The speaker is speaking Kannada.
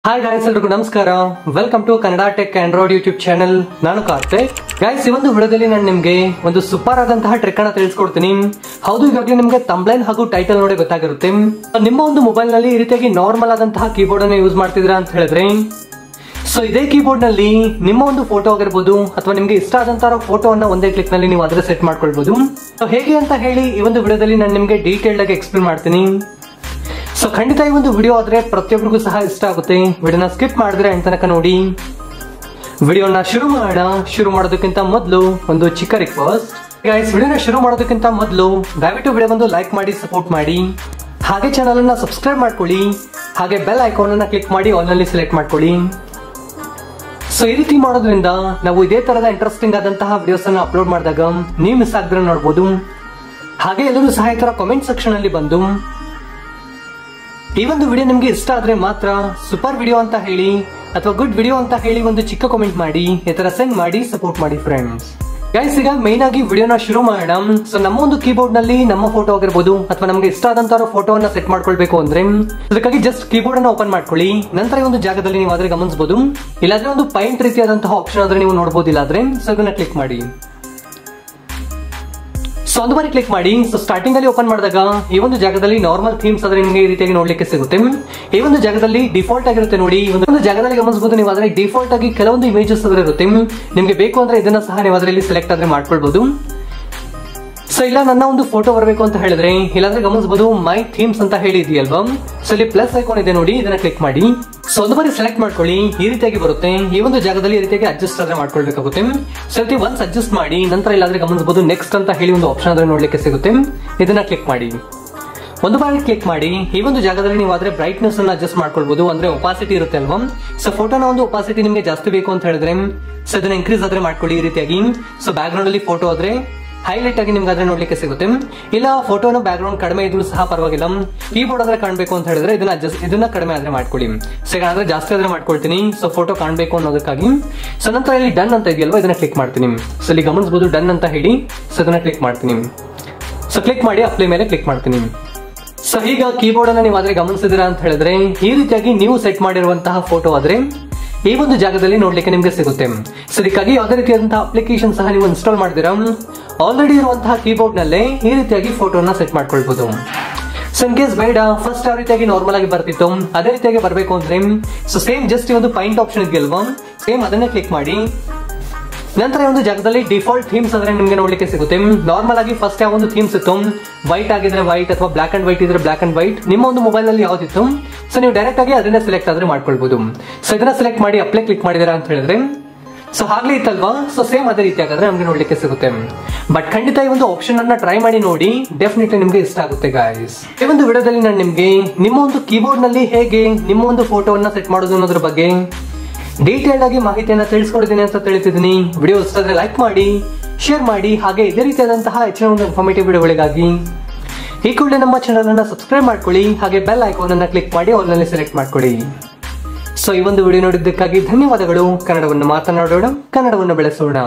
ಹಾಯ್ ಗಾಯ್ಸ್, ಎಲ್ರಿಗೂ ನಮಸ್ಕಾರ. Welcome to Kannada tech android YouTube channel. ನಾನು ಕಾರ್ತಿಕ್. ಗಾಯ್ಸ್, ಈ ಒಂದು ವಿಡಿಯೋದಲ್ಲಿ ನಾನು ನಿಮ್ಗೆ ಒಂದು ಸೂಪರ್ ಆದಂತಹ ಟ್ರಿಕ್ ಅನ್ನ ತಿಳಿಸ್ಕೊಡ್ತೀನಿ. ಹೌದು, ಈಗಾಗಲೇ ನಿಮ್ಗೆ ಥಂಬ್ನೈಲ್ ಹಾಗೂ ಟೈಟಲ್ ನೋಡಿ ಗೊತ್ತಾಗಿರುತ್ತೆ. ನಿಮ್ಮ ಒಂದು ಮೊಬೈಲ್ ನಲ್ಲಿ ಈ ರೀತಿಯಾಗಿ ನಾರ್ಮಲ್ ಆದಂತಹ ಕೀಬೋರ್ಡ್ ಅನ್ನು ಯೂಸ್ ಮಾಡ್ತಿದ್ದೀರಾ ಅಂತ ಹೇಳಿದ್ರೆ, ಸೊ ಇದೇ ಕೀಬೋರ್ಡ್ ನಲ್ಲಿ ನಿಮ್ಮ ಒಂದು ಫೋಟೋ ಆಗಿರ್ಬೋದು ಅಥವಾ ನಿಮ್ಗೆ ಇಷ್ಟ ಆದಂತಹ ಫೋಟೋವನ್ನ ಒಂದೇ ಕ್ಲಿಕ್ ನಲ್ಲಿ ನೀವು ಅದರ ಸೆಟ್ ಮಾಡ್ಕೊಳ್ಬಹುದು. ಹೇಗೆ ಅಂತ ಹೇಳಿ ಈ ಒಂದು ವಿಡಿಯೋದಲ್ಲಿ ನಾನು ನಿಮ್ಗೆ ಡೀಟೇಲ್ಡ್ ಆಗಿ ಎಕ್ಸ್ಪ್ಲೇನ್ ಮಾಡ್ತೀನಿ. ಸೊ ಖಂಡಿತ ಈ ಒಂದು ವಿಡಿಯೋ ಆದ್ರೆ ಪ್ರತಿಯೊಬ್ಬರಿಗೂ ಸಹ ಇಷ್ಟ ಆಗುತ್ತೆ. ವಿಡಿಯೋನ ಸ್ಕಿಪ್ ಮಾಡಿದ್ರೆ ಎಂತ ತನಕ ನೋಡಿ. ವಿಡಿಯೋನ ಶುರು ಮಾಡೋದಕ್ಕಿಂತ ಮೊದಲು ಒಂದು ಚಿಕ್ಕ ರಿಕ್ವೆಸ್ಟ್. ಗೈಸ್, ವಿಡಿಯೋನ ಶುರು ಮಾಡೋದಕ್ಕಿಂತ ಮೊದಲು ದಯವಿಟ್ಟು ವಿಡಿಯೋ ಬಂದು ಲೈಕ್ ಮಾಡಿ, ಸಪೋರ್ಟ್ ಮಾಡಿ, ಹಾಗೆ ಚಾನಲ್ ಅನ್ನ ಸಬ್ಸ್ಕ್ರೈಬ್ ಮಾಡ್ಕೊಳ್ಳಿ, ಹಾಗೆ ಬೆಲ್ ಐಕಾನ್ ಅನ್ನ ಕ್ಲಿಕ್ ಮಾಡಿ ಆಲ್ ನಲ್ಲಿ ಸೆಲೆಕ್ಟ್ ಮಾಡ್ಕೊಳ್ಳಿ. ಸೊ ಈ ರೀತಿ ಮಾಡೋದ್ರಿಂದ ನಾವು ಇದೇ ತರದ ಇಂಟ್ರೆಸ್ಟಿಂಗ್ ಆದಂತಹ ವಿಡಿಯೋಸ್ ಅನ್ನ ಅಪ್ಲೋಡ್ ಮಾಡಿದಾಗ ನೀವು ಮಿಸ್ ಆಗದ್ರೆ ನೋಡಬಹುದು. ಹಾಗೆ ಎಲ್ಲರೂ ಸಹ ಈ ತರ ಕಾಮೆಂಟ್ ಸೆಕ್ಷನ್ ಅಲ್ಲಿ ಬಂದು ಈ ಒಂದು ವಿಡಿಯೋ ನಿಮ್ಗೆ ಇಷ್ಟ ಆದ್ರೆ ಮಾತ್ರ ಸೂಪರ್ ವಿಡಿಯೋ ಅಂತ ಹೇಳಿ ಅಥವಾ ಗುಡ್ ವಿಡಿಯೋ ಅಂತ ಹೇಳಿ ಒಂದು ಚಿಕ್ಕ ಕಾಮೆಂಟ್ ಮಾಡಿ, ಈ ತರ ಸೆಂಡ್ ಮಾಡಿ ಸಪೋರ್ಟ್ ಮಾಡಿ ಫ್ರೆಂಡ್ಸ್. ಗೈಸ್, ಈಗ ಮೈನ್ ಆಗಿ ವಿಡಿಯೋನ ಶುರು ಮಾಡೋಣ. ಸೊ ನಮ್ಮ ಒಂದು ಕೀಬೋರ್ಡ್ ನಲ್ಲಿ ನಮ್ಮ ಫೋಟೋ ಆಗಿರ್ಬೋದು ಅಥವಾ ನಮ್ಗೆ ಇಷ್ಟ ಆದಂತಹ ಫೋಟೋವನ್ನ ಸೆಟ್ ಮಾಡ್ಕೊಳ್ಬೇಕು ಅಂದ್ರೆ ಅದಕ್ಕಾಗಿ ಜಸ್ಟ್ ಕೀಬೋರ್ಡ್ ಅನ್ನ ಓಪನ್ ಮಾಡ್ಕೊಳ್ಳಿ. ನಂತರ ಈ ಒಂದು ಜಾಗದಲ್ಲಿ ನೀವು ಆದ್ರೆ ಗಮನಿಸಬಹುದು, ಇಲ್ಲಾದ್ರೆ ಒಂದು ಪಾಯಿಂಟ್ ರೀತಿಯಾದಂತಹ ಆಪ್ಷನ್ ಆದ್ರೆ ನೀವು ನೋಡಬಹುದು. ಇಲ್ಲಾದ್ರೆ ಸೊ ಇದನ್ನ ಕ್ಲಿಕ್ ಮಾಡಿ. ಸೊ ಒಂದು ಬಾರಿ ಕ್ಲಿಕ್ ಮಾಡಿ. ಸೊ ಸ್ಟಾರ್ಟಿಂಗ್ ಅಲ್ಲಿ ಓಪನ್ ಮಾಡಿದಾಗ ಈ ಒಂದು ಜಾಗದಲ್ಲಿ ನಾರ್ಮಲ್ ಥೀಮ್ಸ್ ಆದ್ರೆ ನಿಮಗೆ ಈ ರೀತಿಯಾಗಿ ನೋಡ್ಲಿಕ್ಕೆ ಸಿಗುತ್ತೆ. ಈ ಒಂದು ಜಾಗದಲ್ಲಿ ಡಿಫಾಲ್ಟ್ ಆಗಿರುತ್ತೆ ನೋಡಿ. ಒಂದು ಜಾಗದಲ್ಲಿ ಗಮನಿಸಬಹುದು, ನೀವು ಆದ್ರೆ ಡಿಫಾಲ್ಟ್ ಆಗಿ ಕೆಲವೊಂದು ಇಮೇಜಸ್ ಆದ್ರೆ ಇರುತ್ತೆ. ನಿಮ್ಗೆ ಬೇಕು ಅಂದ್ರೆ ಇದನ್ನ ಸಹ ನೀವು ಅದರಲ್ಲಿ ಸೆಲೆಕ್ಟ್ ಆದ್ರೆ ಮಾಡ್ಕೊಳ್ಬಹುದು. ಸೊ ಇಲ್ಲ ನನ್ನ ಒಂದು ಫೋಟೋ ಬರಬೇಕು ಅಂತ ಹೇಳಿದ್ರೆ ಇಲ್ಲಾಂದ್ರೆ ಗಮನಿಸಬಹುದು ಮೈ ಥೀಮ್ಸ್ ಅಂತ ಹೇಳಿ ಇದೆಯಲ್ವಾ. ಸೊ ಇಲ್ಲಿ ಪ್ಲಸ್ ಐಕಾನ್ ಇದೆ ನೋಡಿ, ಇದನ್ನ ಕ್ಲಿಕ್ ಮಾಡಿ. ಸೊ ಒಂದು ಬಾರಿ ಸೆಲೆಕ್ಟ್ ಮಾಡ್ಕೊಳ್ಳಿ. ಈ ರೀತಿಯಾಗಿ ಬರುತ್ತೆ. ಈ ಒಂದು ಜಾಗದಲ್ಲಿ ಈ ರೀತಿಯಾಗಿ ಅಡ್ಜಸ್ಟ್ ಆದ್ರೆ ಮಾಡ್ಕೊಳ್ಬೇಕಾಗುತ್ತೆ. ಸೊ ಇಲ್ಲಿ ಒನ್ಸ್ ಅಡ್ಜಸ್ಟ್ ಮಾಡಿ ನಂತರ ಇಲ್ಲಾದ್ರೆ ಗಮನಿಸಬಹುದು ನೆಕ್ಸ್ಟ್ ಅಂತ ಹೇಳಿ ಒಂದು ಆಪ್ಷನ್ ಆದ್ರೆ ನೋಡ್ಲಿಕ್ಕೆ ಸಿಗುತ್ತೆ. ಇದನ್ನ ಕ್ಲಿಕ್ ಮಾಡಿ. ಒಂದು ಬಾರಿ ಕ್ಲಿಕ್ ಮಾಡಿ. ಈ ಒಂದು ಜಾಗದಲ್ಲಿ ನೀವು ಆದ್ರೆ ಬ್ರೈಟ್ನೆಸ್ ಅನ್ನ ಅಡ್ಜಸ್ಟ್ ಮಾಡ್ಕೊಳ್ಬಹುದು. ಅಂದ್ರೆ ಒಪಾಸಿಟಿ ಇರುತ್ತೆ ಅಲ್ವಾ. ಸೊ ಫೋಟೋನ ಒಂದು ಒಪಾಸಿಟಿ ನಿಮ್ಗೆ ಜಾಸ್ತಿ ಬೇಕು ಅಂತ ಹೇಳಿದ್ರೆ ಸೊ ಇದನ್ನ ಇನ್ಕ್ರೀಸ್ ಆದ್ರೆ ಮಾಡ್ಕೊಳ್ಳಿ ಈ ರೀತಿಯಾಗಿ. ಸೊ ಬ್ಯಾಕ್ ಗ್ರೌಂಡ್ ಅಲ್ಲಿ ಫೋಟೋ ಆದ್ರೆ ಹೈಲೈಟ್ ಆಗಿ ನಿಮ್ಗೆ ಆದ್ರೆ ನೋಡ್ಲಿಕ್ಕೆ ಸಿಗುತ್ತೆ. ಇಲ್ಲ ಫೋಟೋನ ಬ್ಯಾಕ್ ಗ್ರೌಂಡ್ ಕಡಿಮೆ ಇದ್ರು ಸಹ ಪರವಾಗಿಲ್ಲ. ಕೀಬೋರ್ಡ್ ಆದ್ರೆ ಕಾಣಬೇಕು ಅಂತ ಹೇಳಿದ್ರೆ ಇದನ್ನ ಕಡಿಮೆ ಆದ್ರೆ ಮಾಡ್ಕೊಳ್ಳಿ. ಸೊ ಈಗ ಆದ್ರೆ ಜಾಸ್ತಿ ಆದ್ರೆ ಮಾಡ್ಕೊಳ್ತೀನಿ. ಸೊ ಫೋಟೋ ಕಾಣಬೇಕು ಅನ್ನೋದಕ್ಕಾಗಿ. ಸೊ ನಂತರ ಇಲ್ಲಿ ಡನ್ ಅಂತ ಇದೆಯಲ್ವಾ, ಇದನ್ನ ಕ್ಲಿಕ್ ಮಾಡ್ತೀನಿ. ಸೊ ಇಲ್ಲಿ ಗಮನಿಸಬಹುದು ಡನ್ ಅಂತ ಹೇಳಿ. ಸೊ ಇದನ್ನ ಕ್ಲಿಕ್ ಮಾಡ್ತೀನಿ. ಸೊ ಕ್ಲಿಕ್ ಮಾಡಿ ಅಪ್ಲೈ ಮೇಲೆ ಕ್ಲಿಕ್ ಮಾಡ್ತೀನಿ. ಸೊ ಈಗ ಕೀಬೋರ್ಡ್ ಅನ್ನ ನೀವು ಆದ್ರೆ ಗಮನಿಸಿದಿರಾ ಅಂತ ಹೇಳಿದ್ರೆ ಈ ರೀತಿಯಾಗಿ ನೀವು ಸೆಟ್ ಮಾಡಿರುವಂತಹ ಫೋಟೋ ಆದ್ರೆ ಈ ಒಂದು ಜಾಗದಲ್ಲಿ ನೋಡ್ಲಿಕ್ಕೆ ನಿಮ್ಗೆ ಸಿಗುತ್ತೆ. ಸೊ ಇದಕ್ಕಾಗಿ ಯಾವುದೇ ರೀತಿಯಾದಂತಹ ಅಪ್ಲಿಕೇಶನ್ ಸಹ ನೀವು ಇನ್ಸ್ಟಾಲ್ ಮಾಡಿದಿರಾ ಆಲ್ರೆಡಿ ಇರುವಂತಹ ಕೀಬೋರ್ಡ್ ನಲ್ಲೇ ಈ ರೀತಿಯಾಗಿ ಫೋಟೋನ ಸೆಟ್ ಮಾಡ್ಕೊಳ್ಬಹುದು. ಸೊ ಇನ್ ಕೇಸ್ ಬೇಡ ಫಸ್ಟ್ ಯಾವ ರೀತಿಯಾಗಿ ನಾರ್ಮಲ್ ಆಗಿ ಬರ್ತಿತ್ತು ಅದೇ ರೀತಿಯಾಗಿ ಬರಬೇಕು ಅಂದ್ರೆ ಸೊ ಸೇಮ್ ಜಸ್ಟ್ ಒಂದು ಪಾಯಿಂಟ್ ಆಪ್ಷನ್ ಇದೆಯಲ್ವಾ, ಸೇಮ್ ಅದನ್ನೇ ಕ್ಲಿಕ್ ಮಾಡಿ. ನಂತರ ಒಂದು ಜಾಗದಲ್ಲಿ ಡಿಫಾಲ್ಟ್ ಥೀಮ್ಸ್ ಅಂದ್ರೆ ನಿಮ್ಗೆ ನೋಡ್ಲಿಕ್ಕೆ ಸಿಗುತ್ತೆ. ನಾರ್ಮಲ್ ಆಗಿ ಫಸ್ಟ್ ಯಾವ ಒಂದು ಥೀಮ್ಸ್ ಇತ್ತು, ವೈಟ್ ಆಗಿದ್ರೆ ವೈಟ್ ಅಥವಾ ಬ್ಲಾಕ್ ಅಂಡ್ ವೈಟ್ ಇದ್ರೆ ಬ್ಲಾಕ್ ಅಂಡ್ ವೈಟ್, ನಿಮ್ಮ ಒಂದು ಮೊಬೈಲ್ ನಲ್ಲಿ ಯಾವ್ದಿತ್ತು ಸೊ ನೀವು ಡೈರೆಕ್ಟ್ ಆಗಿ ಅದನ್ನ ಸೆಲೆಕ್ಟ್ ಆದ್ರೆ ಮಾಡ್ಕೊಳ್ಬಹುದು. ಸೊ ಇದನ್ನ ಸೆಲೆಕ್ಟ್ ಮಾಡಿ ಅಪ್ಲೈ ಕ್ಲಿಕ್ ಮಾಡಿದಿರಾ ಅಂತ ಹೇಳಿದ್ರೆ ಸೊ ಹಾಗ್ಲೇ ಇತ್ತಲ್ವಾ. ಸೊ ಸೇಮ್ ಅದೇ ರೀತಿ ಆಗಾದ್ರೆ ನಮ್ಗೆ ನೋಡ್ಲಿಕ್ಕೆ ಸಿಗುತ್ತೆ. ಬಟ್ ಖಂಡಿತ ಈ ಒಂದು ಆಪ್ಷನ್ ಅನ್ನ ಟ್ರೈ ಮಾಡಿ ನೋಡಿ, ಡೆಫಿನೆಟ್ಲಿ ನಿಮ್ಗೆ ಇಷ್ಟ ಆಗುತ್ತೆ ಗಾಯ್ಸ್. ಈ ಒಂದು ವಿಡಿಯೋದಲ್ಲಿ ನಾನು ನಿಮ್ಗೆ ನಿಮ್ಮ ಒಂದು ಕೀಬೋರ್ಡ್ ನಲ್ಲಿ ಹೇಗೆ ನಿಮ್ಮ ಒಂದು ಫೋಟೋವನ್ನ ಸೆಟ್ ಮಾಡೋದು ಅನ್ನೋದ್ರ ಬಗ್ಗೆ ಡೀಟೇಲ್ ಆಗಿ ಮಾಹಿತಿಯನ್ನ ತಿಳಿಸ್ಕೊಡ್ತೀನಿ ಅಂತ ತಿಳಿಸಿದ್ದೀನಿ. ವಿಡಿಯೋ ಇಷ್ಟ ಆದ್ರೆ ಲೈಕ್ ಮಾಡಿ, ಶೇರ್ ಮಾಡಿ, ಹಾಗೆ ಇದೇ ರೀತಿಯಾದಂತಹ ಹೆಚ್ಚಿನ ಒಂದು ಇನ್ಫಾರ್ಮೇಟಿವ್ ವಿಡಿಯೋಗಳಿಗಾಗಿ ಈ ಕೂಡಲೇ ನಮ್ಮ ಚಾನಲ್ ಅನ್ನ ಸಬ್ಸ್ಕ್ರೈಬ್ ಮಾಡ್ಕೊಳ್ಳಿ, ಹಾಗೆ ಬೆಲ್ ಐಕಾನ್ ಅನ್ನ ಕ್ಲಿಕ್ ಮಾಡಿ ಆಲ್ ನಲ್ಲಿ ಸೆಲೆಕ್ಟ್ ಮಾಡ್ಕೊಳ್ಳಿ. ಸೊ ಈ ಒಂದು ವಿಡಿಯೋ ನೋಡಿದ್ದಕ್ಕಾಗಿ ಧನ್ಯವಾದಗಳು. ಕನ್ನಡವನ್ನು ಮಾತನಾಡೋಣ, ಕನ್ನಡವನ್ನು ಬೆಳೆಸೋಣ.